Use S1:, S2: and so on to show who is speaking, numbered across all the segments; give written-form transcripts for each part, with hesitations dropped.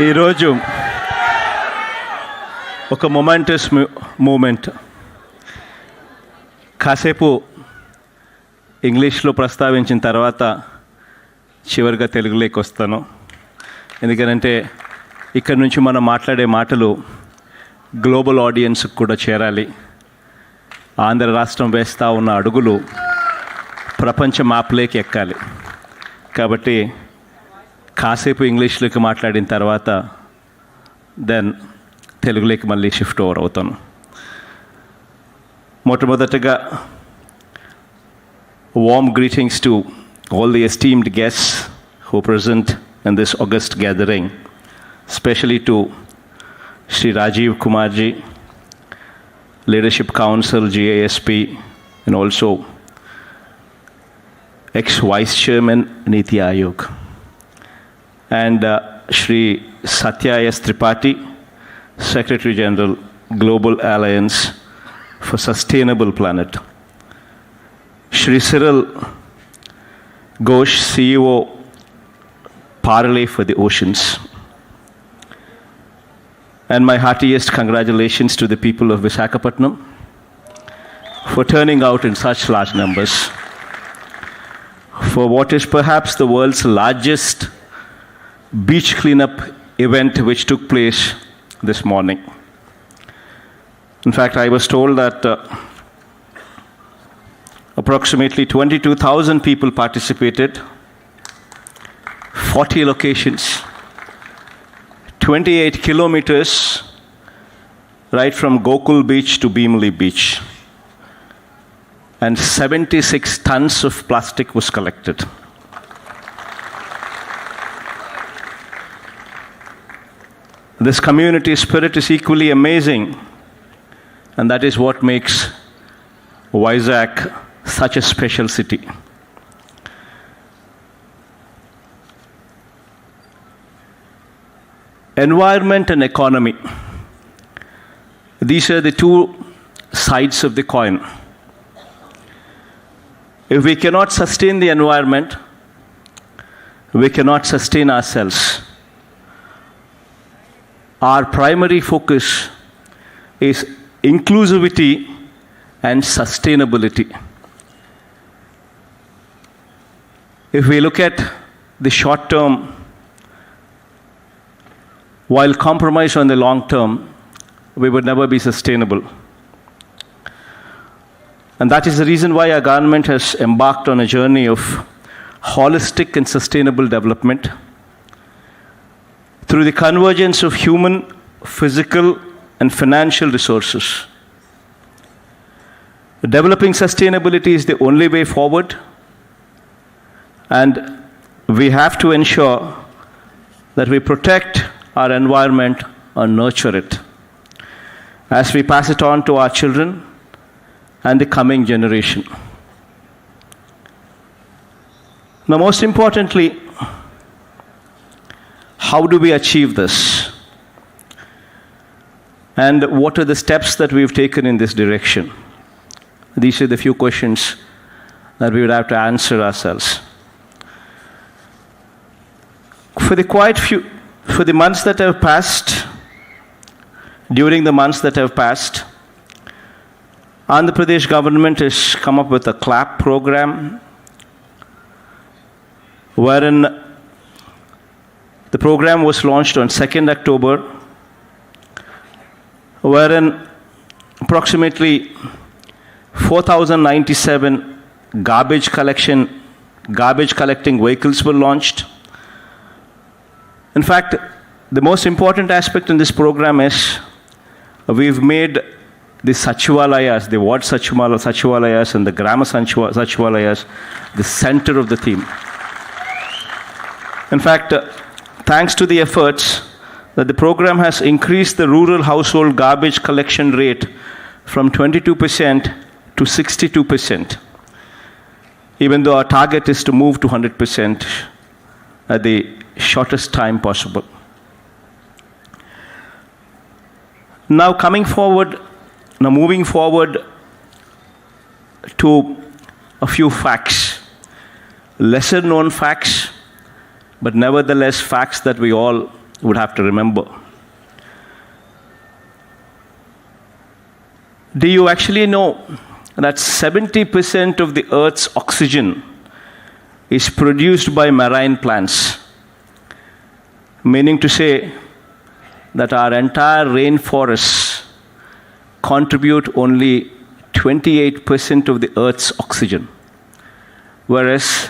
S1: ఈరోజు ఒక momentous moment. కాసేపు ఇంగ్లీష్లో ప్రస్తావించిన తర్వాత చివరిగా తెలుగులోకి వస్తాను. ఎందుకంటే ఇక్కడ నుంచి మనం మాట్లాడే మాటలు గ్లోబల్ ఆడియన్స్కి కూడా చేరాలి. ఆంధ్ర రాష్ట్రం వేస్తూ ఉన్న అడుగులు ప్రపంచ మ్యాప్లోకి ఎక్కాలి. కాబట్టి కాసేపు ఇంగ్లీష్లోకి మాట్లాడిన తర్వాత దెన్ తెలుగులోకి మళ్ళీ షిఫ్ట్ ఓవర్ అవుతాను. మొట్టమొదటగా warm greetings to all the esteemed guests who are present in this august gathering, especially to Shri Rajiv Kumarji, Leadership Council, GASP, and also ex-Vice Chairman, Niti Aayog, and Shri Satya S. Tripathi, Secretary General, Global Alliance for Sustainable Planet, Shri Cyril Ghosh, CEO, Parley for the Oceans, and my heartiest congratulations to the people of Visakhapatnam for turning out in such large numbers for what is perhaps the world's largest beach cleanup event which took place this morning. In fact, I was told that approximately 22,000 people participated, 40 locations, 28 kilometers, right from Gokul Beach to Bhimli Beach, and 76 tons of plastic was collected. This community spirit is equally amazing, and that is what makes Vizag such a special city. Environment and economy. These are the two sides of the coin. If we cannot sustain the environment, we cannot sustain ourselves. Our primary focus is inclusivity and sustainability. If we look at the short term, while compromise on the long term, we would never be sustainable. And that is the reason why our government has embarked on a journey of holistic and sustainable development through the convergence of human, physical, and financial resources. Developing sustainability is the only way forward, and we have to ensure that we protect our environment and nurture it as we pass it on to our children and the coming generation. Now, most importantly, how do we achieve this? And what are the steps that we've taken in this direction? These are the few questions that we would have to answer ourselves. For the months that have passed, during the months that have passed, Andhra Pradesh government has come up with a CLAP program wherein the program was launched on 2nd October, wherein approximately 4,097 garbage collecting vehicles were launched. In fact, the most important aspect in this program is we've made the Sachivalayas, the ward Sachivalayas and the Grama Sachivalayas, the center of the theme. In fact, thanks to the efforts that the program has increased the rural household garbage collection rate from 22% to 62%, even though our target is to move to 100% at the shortest time possible. Now moving forward to a few facts, lesser known facts, but nevertheless facts that we all would have to remember. Do you actually know that 70% of the Earth's oxygen is produced by marine plants? Meaning to say that our entire rainforests contribute only 28% of the Earth's oxygen, whereas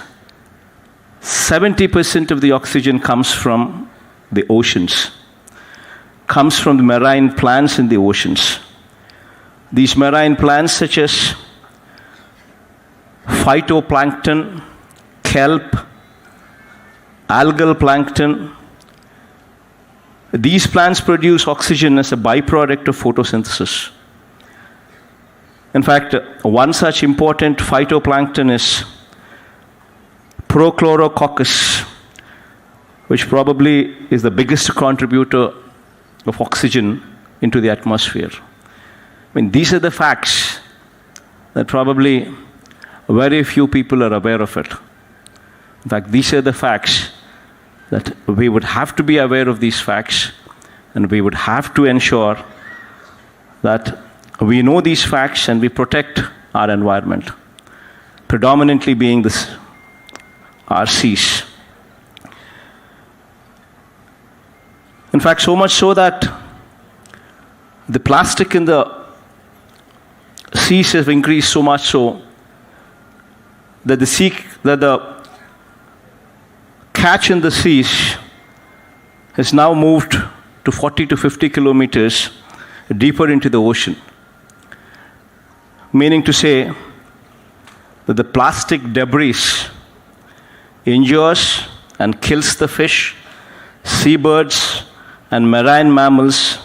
S1: 70% of the oxygen comes from the oceans, comes from the marine plants in the oceans. These marine plants such as phytoplankton, kelp, algal plankton, these plants produce oxygen as a byproduct of photosynthesis. In fact, one such important phytoplankton is Prochlorococcus, which probably is the biggest contributor of oxygen into the atmosphere. I mean, these are the facts that probably very few people are aware of it. In fact, these are the facts that we would have to be aware of these facts, and we would have to ensure that we know these facts and we protect our environment, predominantly being our seas. In fact, so much so that the plastic in the seas have increased so much so that the catch in the seas has now moved to 40 to 50 kilometers deeper into the ocean. Meaning to say that the plastic debris injures and kills the fish, seabirds, and marine mammals,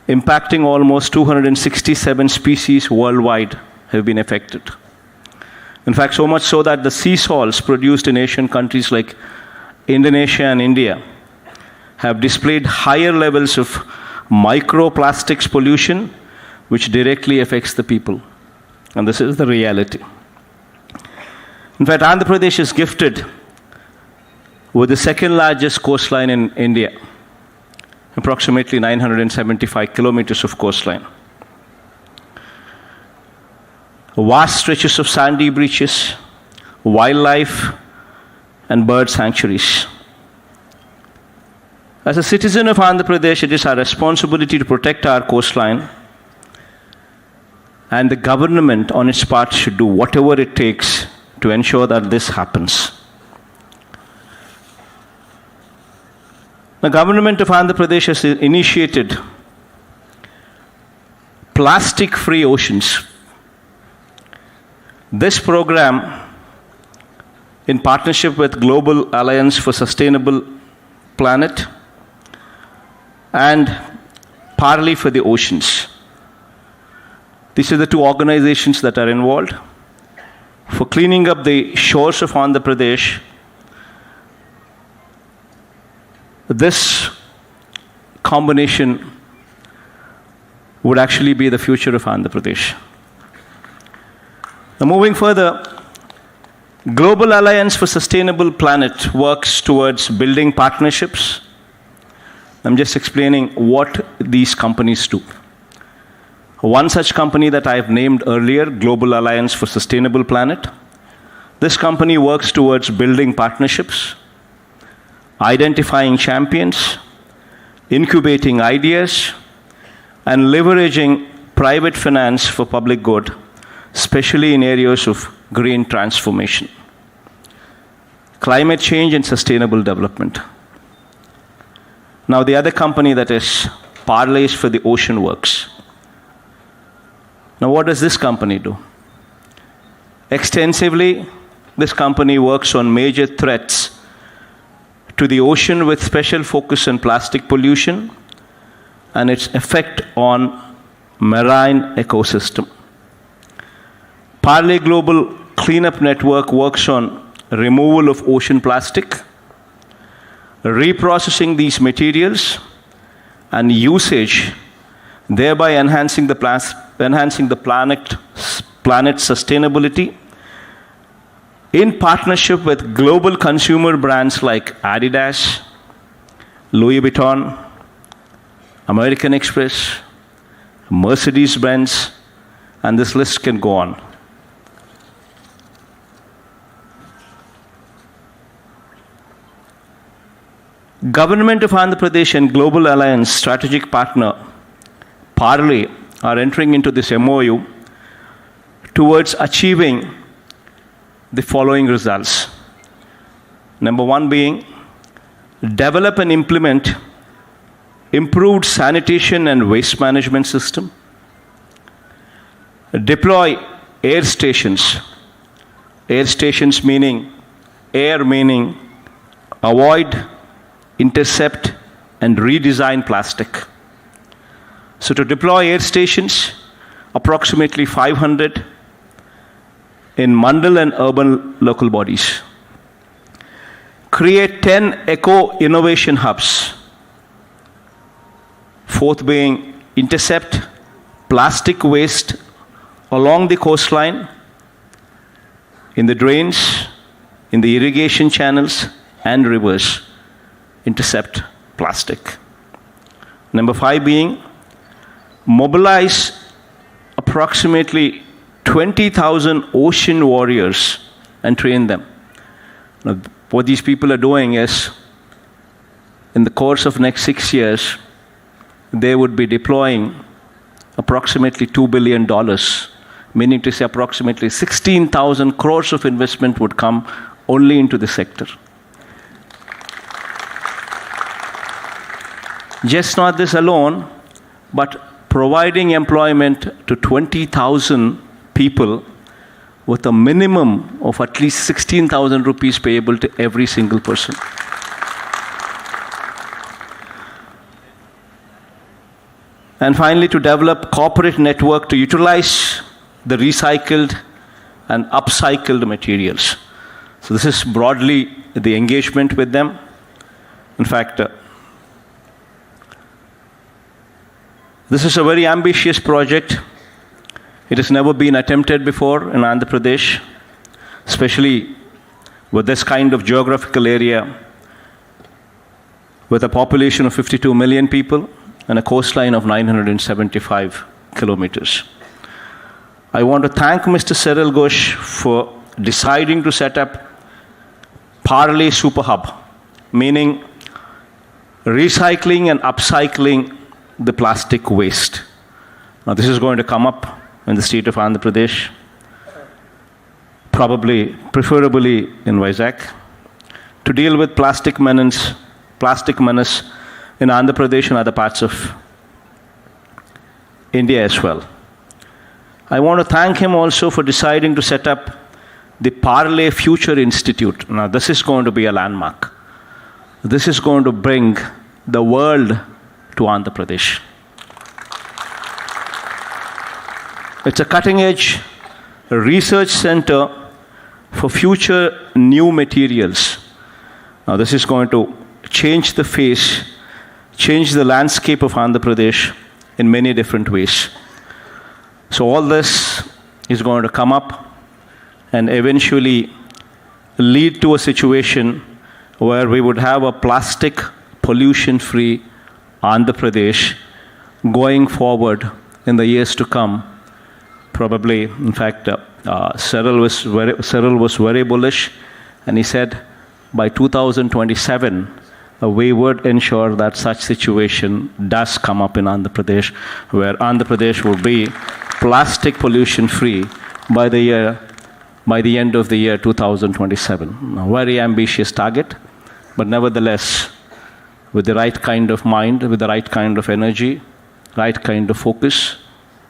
S1: impacting almost 267 species worldwide have been affected. In fact, so much so that the sea salts produced in Asian countries like Indonesia and India have displayed higher levels of microplastics pollution, which directly affects the people. And this is the reality. In fact, Andhra Pradesh is gifted with the second largest coastline in India, approximately 975 kilometers of coastline. Vast stretches of sandy beaches, wildlife, and bird sanctuaries. As a citizen of Andhra Pradesh, it is our responsibility to protect our coastline, and the government on its part should do whatever it takes to ensure that this happens. The government of Andhra Pradesh has initiated plastic-free oceans. This program, in partnership with Global Alliance for Sustainable Planet and Parley for the Oceans. These are the two organizations that are involved for cleaning up the shores of Andhra Pradesh. This combination would actually be the future of Andhra Pradesh. Now, moving further, Global Alliance for Sustainable Planet works towards building partnerships. I'm just explaining what these companies do. One such company that I've named earlier, Global Alliance for Sustainable Planet, this company works towards building partnerships, identifying champions, incubating ideas, and leveraging private finance for public good, especially in areas of green transformation, climate change, and sustainable development. Now, the other company that is Parley for the Ocean works. Now, what does this company do? Extensively, this company works on major threats to the ocean with special focus on plastic pollution and its effect on marine ecosystem. Parley Global Cleanup Network works on removal of ocean plastic, reprocessing these materials, and usage, thereby enhancing the planet's sustainability, in partnership with global consumer brands like Adidas, Louis Vuitton, American Express, Mercedes-Benz, and this list can go on. Government of Andhra Pradesh and Global Alliance strategic partner Parley are entering into this MoU towards achieving the following results. Number one being, develop and implement improved sanitation and waste management system. Deploy air stations. Air stations meaning, air meaning avoid, intercept, and redesign plastic. So to deploy air stations, approximately 500 in mandal and urban local bodies. Create 10 eco-innovation hubs. Fourth being, intercept plastic waste along the coastline, in the drains, in the irrigation channels and rivers. Intercept plastic. Number 5 being, mobilize approximately 20,000 ocean warriors and train them. Now, what these people are doing is, in the course of next 6 years, they would be deploying approximately $2 billion, meaning to say approximately 16,000 crores of investment would come only into the sector. Just not this alone, but providing employment to 20,000 people with a minimum of at least 16,000 rupees payable to every single person. And finally, to develop corporate network to utilize the recycled and upcycled materials. So this is broadly the engagement with them. In fact, this is a very ambitious project. It has never been attempted before in Andhra Pradesh, especially with this kind of geographical area, with a population of 52 million people and a coastline of 975 kilometers. I want to thank Mr. Cyril Ghosh for deciding to set up Parley Super Hub, meaning recycling and upcycling the plastic waste. Now, this is going to come up in the state of Andhra Pradesh, preferably in Vizag, to deal with plastic menace in Andhra Pradesh and other parts of India as well. I want to thank him also for deciding to set up the Parley Future Institute. Now, this is going to be a landmark. This is going to bring the world to Andhra Pradesh. It's a cutting-edge research center for future new materials. Now, this is going to change the face, change the landscape of Andhra Pradesh in many different ways. So all this is going to come up and eventually lead to a situation where we would have a plastic pollution-free Andhra Pradesh going forward in the years to come. Probably, in fact, Cyril was very bullish, and he said by 2027, we would ensure that such situation does come up in Andhra Pradesh, where Andhra Pradesh will be plastic pollution-free by the end of the year 2027. A very ambitious target, but nevertheless, with the right kind of mind, with the right kind of energy, right kind of focus,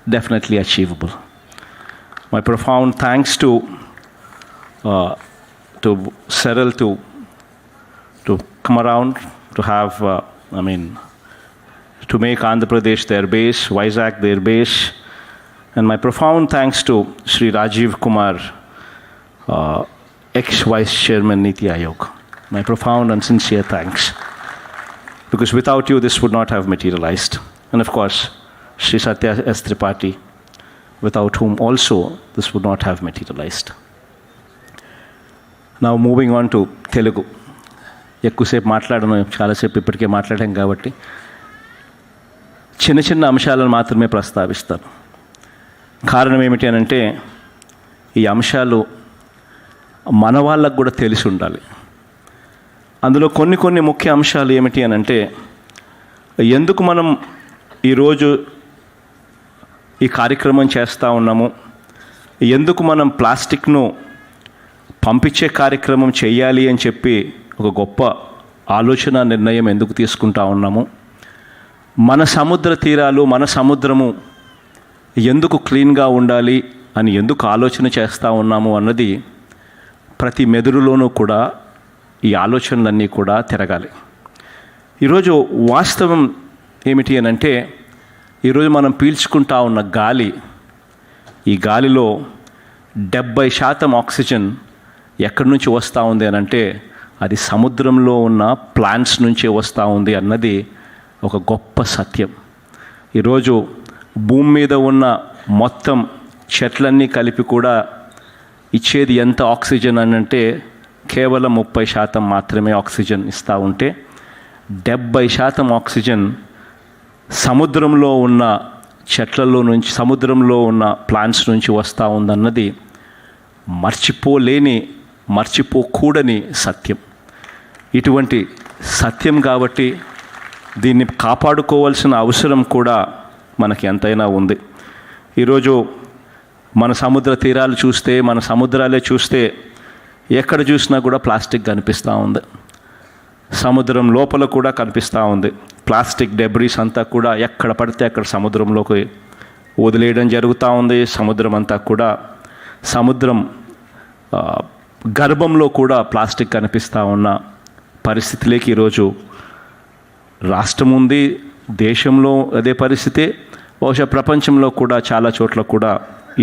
S1: definitely achievable. My profound thanks to Cyril to come around, to have, to make Andhra Pradesh their base, Vizag their base, and my profound thanks to Sri Rajiv Kumar, ex-Vice Chairman Niti Ayog. My profound and sincere thanks, because without you this would not have materialized. And of course, Sri Satya S. Tripathi, without whom also this would not have materialized. Now moving on to Telugu. ఎక్కువసేపు మాట్లాడను, చాలాసేపు ఇప్పటికే మాట్లాడాం కాబట్టి చిన్న చిన్న అంశాలను మాత్రమే ప్రస్తావిస్తాను. కారణం ఏమిటి అని అంటే, ఈ అంశాలు మన వాళ్ళకు కూడా తెలిసి ఉండాలి. అందులో కొన్ని ముఖ్య అంశాలు ఏమిటి అని అంటే, ఎందుకు మనం ఈరోజు ఈ కార్యక్రమం చేస్తూ ఉన్నాము, ఎందుకు మనం ప్లాస్టిక్ను పంపించే కార్యక్రమం చేయాలి అని చెప్పి ఒక గొప్ప ఆలోచన నిర్ణయం ఎందుకు తీసుకుంటా ఉన్నాము, మన సముద్ర తీరాలు, మన సముద్రము ఎందుకు క్లీన్గా ఉండాలి అని ఎందుకు ఆలోచన చేస్తూ ఉన్నాము అన్నది ప్రతి మెదురులోనూ కూడా ఈ ఆలోచనలన్నీ కూడా తిరగాలి. ఈరోజు వాస్తవం ఏమిటి అని అంటే, ఈరోజు మనం పీల్చుకుంటా ఉన్న గాలి, ఈ గాలిలో 70% ఆక్సిజన్ ఎక్కడి నుంచి వస్తూ ఉంది అని అంటే, అది సముద్రంలో ఉన్న ప్లాంట్స్ నుంచే వస్తూ ఉంది అన్నది ఒక గొప్ప సత్యం. ఈరోజు భూమి మీద ఉన్న మొత్తం చెట్లన్నీ కలిపి కూడా ఇచ్చేది ఎంత ఆక్సిజన్ అని అంటే, కేవలం 30% మాత్రమే ఆక్సిజన్ ఇస్తూ ఉంటే 70% ఆక్సిజన్ సముద్రంలో ఉన్న చెట్లలో నుంచి, సముద్రంలో ఉన్న ప్లాంట్స్ నుంచి వస్తూ ఉందన్నది మర్చిపోకూడని సత్యం. ఇటువంటి సత్యం కాబట్టి దీన్ని కాపాడుకోవాల్సిన అవసరం కూడా మనకి ఎంతైనా ఉంది. ఈరోజు మన సముద్ర తీరాలు చూస్తే, మన సముద్రాలే చూస్తే ఎక్కడ చూసినా కూడా ప్లాస్టిక్ కనిపిస్తూ ఉంది. సముద్రం లోపల కూడా కనిపిస్తూ ఉంది. ప్లాస్టిక్ డెబ్రీస్ అంతా కూడా ఎక్కడ పడితే అక్కడ సముద్రంలోకి వదిలేయడం జరుగుతూ ఉంది. సముద్రం అంతా కూడా, సముద్రం గర్భంలో కూడా ప్లాస్టిక్ కనిపిస్తూ ఉన్న పరిస్థితిలోకి ఈరోజు రాష్ట్రం ఉంది. దేశంలో అదే పరిస్థితే, బహుశా ప్రపంచంలో కూడా చాలా చోట్ల కూడా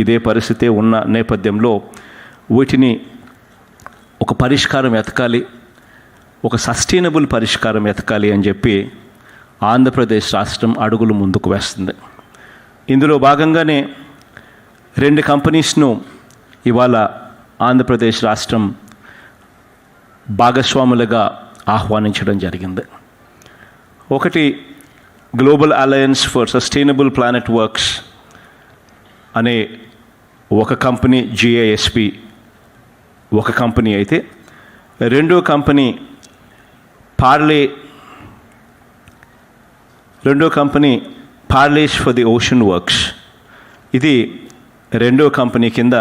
S1: ఇదే పరిస్థితే ఉన్న నేపథ్యంలో వీటిని ఒక పరిష్కారం వెతకాలి, ఒక సస్టైనబుల్ పరిష్కారం వెతకాలి అని చెప్పి ఆంధ్రప్రదేశ్ రాష్ట్రం అడుగులు ముందుకు వేస్తుంది. ఇందులో భాగంగానే 2 కంపెనీస్ను ఇవాళ ఆంధ్రప్రదేశ్ రాష్ట్రం భాగస్వాములుగా ఆహ్వానించడం జరిగింది. ఒకటి global alliance for sustainable planet works అనే ఒక కంపెనీ, GISP ఒక కంపెనీ అయితే, రెండో company Parleys for the ocean works. ఇది రెండో కంపెనీ కింద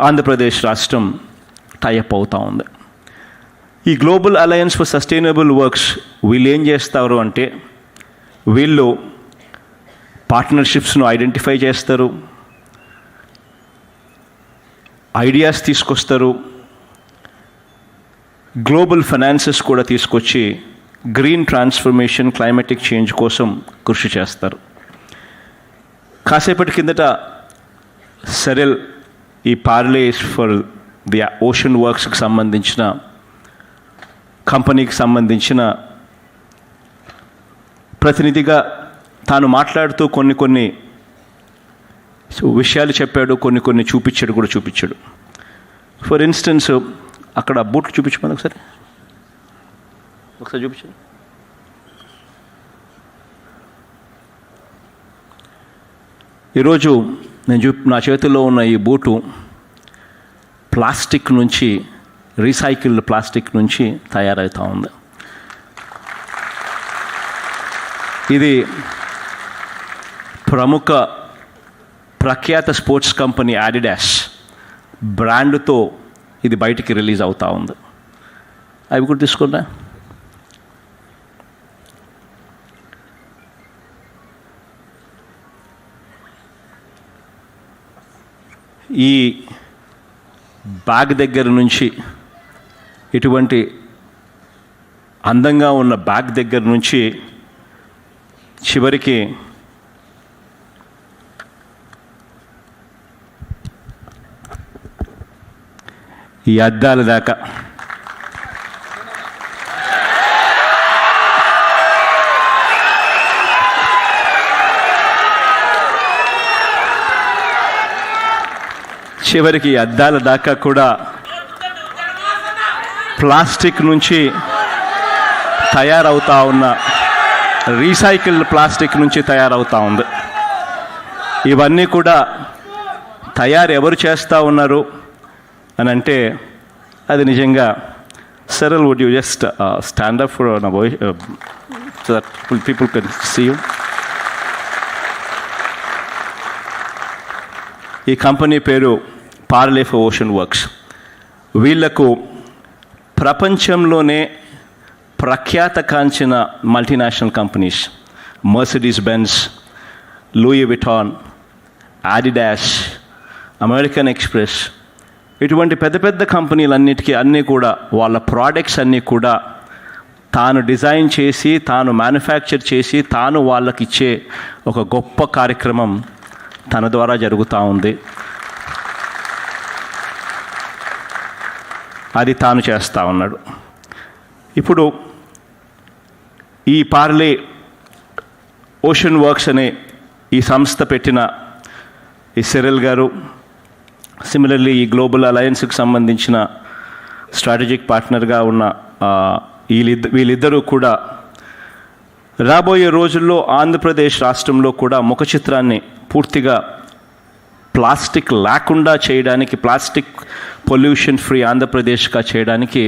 S1: ఆంధ్రప్రదేశ్ రాష్ట్రం టైఅప్ అవుతూ ఉంది. ఈ global alliance for sustainable works వీళ్ళు ఏం చేస్తారు అంటే, వీళ్ళు పార్ట్నర్షిప్స్ను ఐడెంటిఫై చేస్తారు, ఐడియాస్ తీసుకొస్తారు, గ్లోబల్ ఫైనాన్సెస్ కూడా తీసుకొచ్చి గ్రీన్ ట్రాన్స్ఫర్మేషన్, క్లైమాటిక్ చేంజ్ కోసం కృషి చేస్తారు. కాసేపటి కిందట సెరెల్, ఈ పార్లేస్ ఫర్ ది ఓషన్ వర్క్స్కి సంబంధించిన కంపెనీకి సంబంధించిన ప్రతినిధిగా తాను మాట్లాడుతూ కొన్ని విషయాలు చెప్పాడు, కొన్ని చూపించాడు. ఫర్ ఇన్స్టెన్స్, అక్కడ బూట్లు చూపించమని ఒకసారి చూపించాడు. ఈరోజు నా చేతిలో ఉన్న ఈ బూటు ప్లాస్టిక్ నుంచి, రీసైకిల్డ్ ప్లాస్టిక్ నుంచి తయారవుతూ ఉంది. ఇది ప్రఖ్యాత స్పోర్ట్స్ కంపెనీ అడిడాస్ బ్రాండ్తో ఇది బయటికి రిలీజ్ అవుతూ ఉంది. అవి కూడా తీసుకున్నా. ఈ బ్యాగ్ దగ్గర నుంచి, ఇటువంటి అందంగా ఉన్న బ్యాగ్ దగ్గర నుంచి చివరికి ఈ అద్దాల దాకా కూడా ప్లాస్టిక్ నుంచి తయారవుతా ఉన్న రీసైకిల్డ్ ప్లాస్టిక్ నుంచి తయారవుతూ ఉంది. ఇవన్నీ కూడా ఎవరు చేస్తూ ఉన్నారు అని అంటే అది నిజంగా Cyril, would you just stand up for a voice so that people can see you? ఈ కంపెనీ పేరు పార్లే ఫర్ ఓషన్ వర్క్స్. వీళ్లకు ప్రపంచంలోనే ప్రఖ్యాతకాంచిన multinational companies Mercedes Benz, Louis Vuitton, Adidas, American Express ఇటువంటి పెద్ద పెద్ద కంపెనీలన్నిటికీ అన్నీ కూడా వాళ్ళ ప్రోడక్ట్స్ అన్నీ కూడా తాను డిజైన్ చేసి, తాను మ్యానుఫ్యాక్చర్ చేసి, తాను వాళ్ళకి ఇచ్చే ఒక గొప్ప కార్యక్రమం తన ద్వారా జరుగుతూ ఉంది. అది తాను చేస్తూ ఉన్నాడు. ఇప్పుడు ఈ పార్లే ఓషన్ వర్క్స్ అనే ఈ సంస్థ పెట్టిన ఈ సిరిల్ గారు, సిమిలర్లీ ఈ గ్లోబల్ అలయన్స్కి సంబంధించిన స్ట్రాటజిక్ పార్ట్నర్గా ఉన్న వీళ్ళిద్దరూ కూడా రాబోయే రోజుల్లో ఆంధ్రప్రదేశ్ రాష్ట్రంలో కూడా ముఖ చిత్రాన్ని పూర్తిగా ప్లాస్టిక్ లేకుండా చేయడానికి, ప్లాస్టిక్ పొల్యూషన్ ఫ్రీ ఆంధ్రప్రదేశ్గా చేయడానికి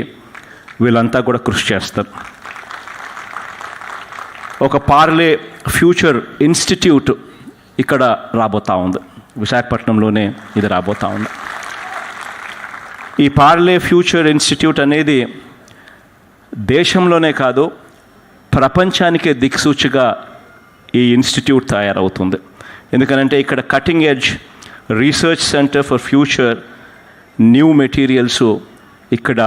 S1: వీళ్ళంతా కూడా కృషి చేస్తారు. ఒక పార్లే ఫ్యూచర్ ఇన్స్టిట్యూట్ ఇక్కడ రాబోతూ ఉంది. విశాఖపట్నంలోనే ఇది రాబోతూ ఉంది. ఈ పార్లే ఫ్యూచర్ ఇన్స్టిట్యూట్ అనేది దేశంలోనే కాదు ప్రపంచానికే దిక్సూచిగా ఈ ఇన్స్టిట్యూట్ తయారవుతుంది. ఎందుకనంటే ఇక్కడ cutting edge research centre for future new materials ఇక్కడ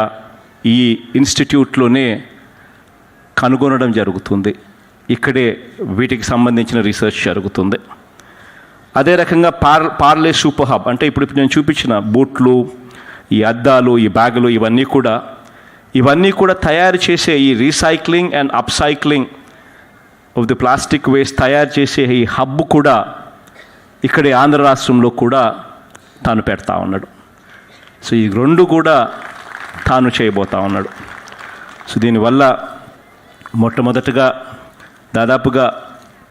S1: ఈ ఇన్స్టిట్యూట్లోనే కనుగొనడం జరుగుతుంది. ఇక్కడే వీటికి సంబంధించిన రీసెర్చ్ జరుగుతుంది. అదే రకంగా పార్లే సూపర్ హబ్ అంటే ఇప్పుడు నేను చూపించిన బూట్లు, ఈ అద్దాలు, ఈ బ్యాగులు ఇవన్నీ కూడా తయారు చేసే ఈ recycling and upcycling of the plastic waste తయారు చేసే ఈ హబ్ కూడా ఇక్కడే ఆంధ్ర రాష్ట్రంలో కూడా తాను పెడతా ఉన్నాడు. సో ఈ రెండు కూడా తాను చేయబోతా ఉన్నాడు. సో దీనివల్ల మొట్టమొదటగా దాదాపుగా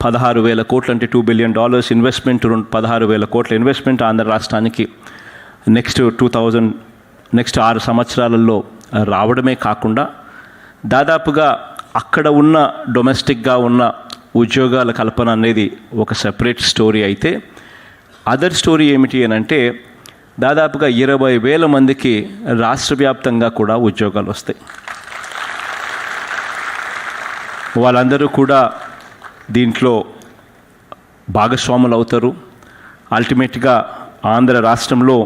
S1: 16,000 కోట్లు అంటే $2 బిలియన్ ఇన్వెస్ట్మెంట్, 16,000 కోట్ల ఇన్వెస్ట్మెంట్ ఆంధ్ర రాష్ట్రానికి నెక్స్ట్ 6 సంవత్సరాలలో రావడమే కాకుండా దాదాపుగా అక్కడ ఉన్న డొమెస్టిక్గా ఉన్న ఉద్యోగాల కల్పన అనేది ఒక సెపరేట్ స్టోరీ అయితే, అదర్ స్టోరీ ఏమిటి అని అంటే దాదాపుగా 20,000 మందికి రాష్ట్ర వ్యాప్తంగా కూడా ఉద్యోగాలు వస్తాయి. వాళ్ళందరూ కూడా దీంట్లో భాగస్వాములు అవుతారు. అల్టిమేట్గా ఆంధ్ర రాష్ట్రంలో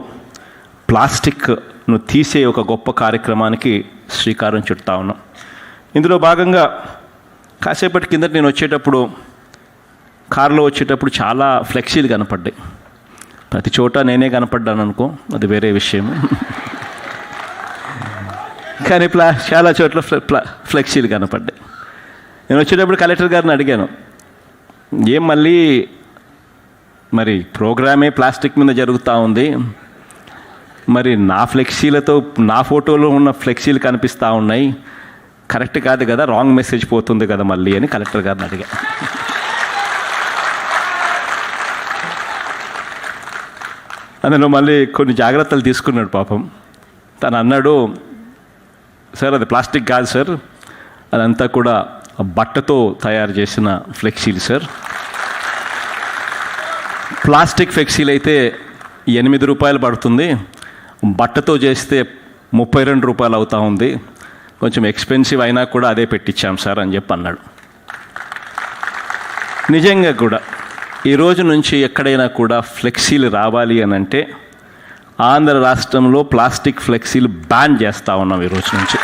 S1: ప్లాస్టిక్ను తీసే ఒక గొప్ప కార్యక్రమానికి శ్రీకారం చుడతా ఉన్నాం. ఇందులో భాగంగా కాసేపటి కిందట నేను వచ్చేటప్పుడు కారులో వచ్చేటప్పుడు చాలా ఫ్లెక్సీలు కనపడ్డాయి. ప్రతి చోట నేనే కనపడ్డాను అనుకో, అది వేరే విషయం. కానీ చాలా చోట్ల ఫ్లెక్సీలు కనపడ్డాయి. నేను వచ్చేటప్పుడు కలెక్టర్ గారిని అడిగాను, ఏం మళ్ళీ మరి ప్రోగ్రామే ప్లాస్టిక్ మీద జరుగుతూ ఉంది, మరి నా ఫ్లెక్సీలతో నా ఫోటోలో ఉన్న ఫ్లెక్సీలు కనిపిస్తూ ఉన్నాయి, కరెక్ట్ కాదు కదా, రాంగ్ మెసేజ్ పోతుంది కదా మళ్ళీ అని కలెక్టర్ గారిని అడిగా. అందులో మళ్ళీ కొన్ని జాగ్రత్తలు తీసుకున్నాడు పాపం. తను అన్నాడు, సార్ అది ప్లాస్టిక్ కాదు సార్, అదంతా కూడా బట్టతో తయారు చేసిన ఫ్లెక్సీలు సార్. ప్లాస్టిక్ ఫ్లెక్సీలు అయితే $8 పడుతుంది, బట్టతో చేస్తే $32 అవుతా ఉంది, కొంచెం ఎక్స్పెన్సివ్ అయినా కూడా అదే పెట్టించాం సార్ అని చెప్పి అన్నాడు. నిజంగా కూడా ఈ రోజు నుంచి ఎక్కడైనా కూడా ఫ్లెక్సీలు రావాలి అని అంటే ఆంధ్ర రాష్ట్రంలో ప్లాస్టిక్ ఫ్లెక్సీలు బ్యాన్ చేస్తూ ఉన్నాం ఈ రోజు నుంచి.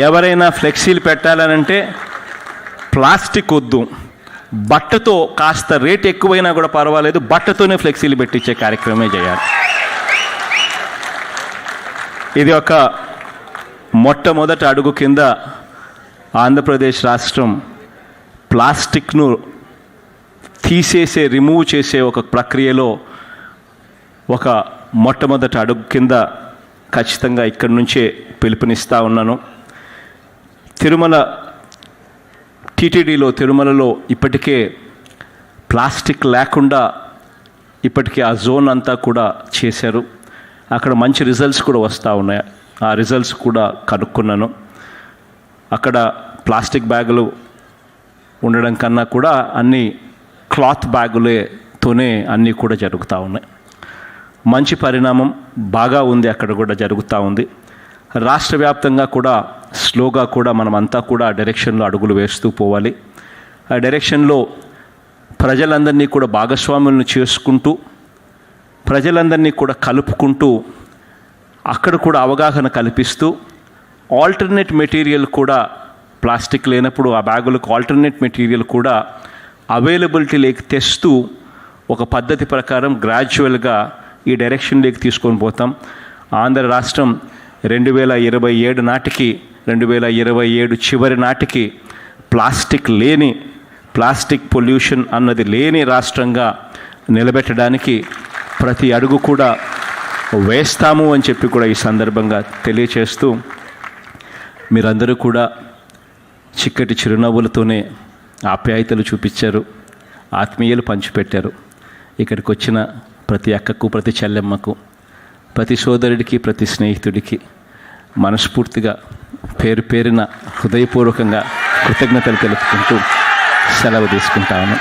S1: ఎవరైనా ఫ్లెక్సీలు పెట్టాలనంటే ప్లాస్టిక్ వద్దు, బట్టతో కాస్త రేట్ ఎక్కువైనా కూడా పర్వాలేదు, బట్టతోనే ఫ్లెక్సీలు పెట్టించే కార్యక్రమమే చేయాలి. ఇది ఒక మొట్టమొదటి అడుగు కింద ఆంధ్రప్రదేశ్ రాష్ట్రం ప్లాస్టిక్ను రిమూవ్ చేసే ఒక ప్రక్రియలో ఒక మొట్టమొదటి అడుగు కింద ఖచ్చితంగా ఇక్కడి నుంచే పిలుపునిస్తూ ఉన్నాను. తిరుమల టీటీడీలో తిరుమలలో ఇప్పటికే ప్లాస్టిక్ లేకుండా ఇప్పటికే ఆ జోన్ అంతా కూడా చేశారు. అక్కడ మంచి రిజల్ట్స్ కూడా వస్తూ ఉన్నాయి. ఆ రిజల్ట్స్ కూడా కనుక్కున్నాను. అక్కడ ప్లాస్టిక్ బ్యాగులు ఉండడం కన్నా కూడా అన్ని క్లాత్ బ్యాగులతోనే అన్నీ కూడా జరుగుతూ ఉన్నాయి. మంచి పరిణామం బాగా ఉంది, అక్కడ కూడా జరుగుతూ ఉంది. రాష్ట్ర వ్యాప్తంగా కూడా స్లోగా కూడా మనమంతా కూడా ఆ డైరెక్షన్లో అడుగులు వేస్తూ పోవాలి. ఆ డైరెక్షన్లో ప్రజలందరినీ కూడా భాగస్వాములను చేసుకుంటూ, ప్రజలందరినీ కూడా కలుపుకుంటూ, అక్కడ కూడా అవగాహన కల్పిస్తూ, ఆల్టర్నేట్ మెటీరియల్ కూడా ప్లాస్టిక్ లేనప్పుడు ఆ బ్యాగులకు ఆల్టర్నేట్ మెటీరియల్ కూడా అవైలబిలిటీలోకి తెస్తూ ఒక పద్ధతి ప్రకారం గ్రాడ్యువల్గా ఈ డైరెక్షన్లోకి తీసుకొని పోతాం. ఆంధ్ర రాష్ట్రం 2027 నాటికి 2027 చివరి నాటికి ప్లాస్టిక్ పొల్యూషన్ అన్నది లేని రాష్ట్రంగా నిలబెట్టడానికి ప్రతి అడుగు కూడా వేస్తాము అని చెప్పి కూడా ఈ సందర్భంగా తెలియచేస్తూ, మీరందరూ కూడా చిక్కటి చిరునవ్వులతోనే ఆప్యాయతలు చూపించారు, ఆత్మీయలు పంచిపెట్టారు. ఇక్కడికి వచ్చిన ప్రతి అక్కకు, ప్రతి చెల్లెమ్మకు, ప్రతి సోదరుడికి, ప్రతి స్నేహితుడికి మనస్ఫూర్తిగా పేరు పేరున హృదయపూర్వకంగా కృతజ్ఞతలు తెలుపుకుంటూ సెలవు తీసుకుంటాను.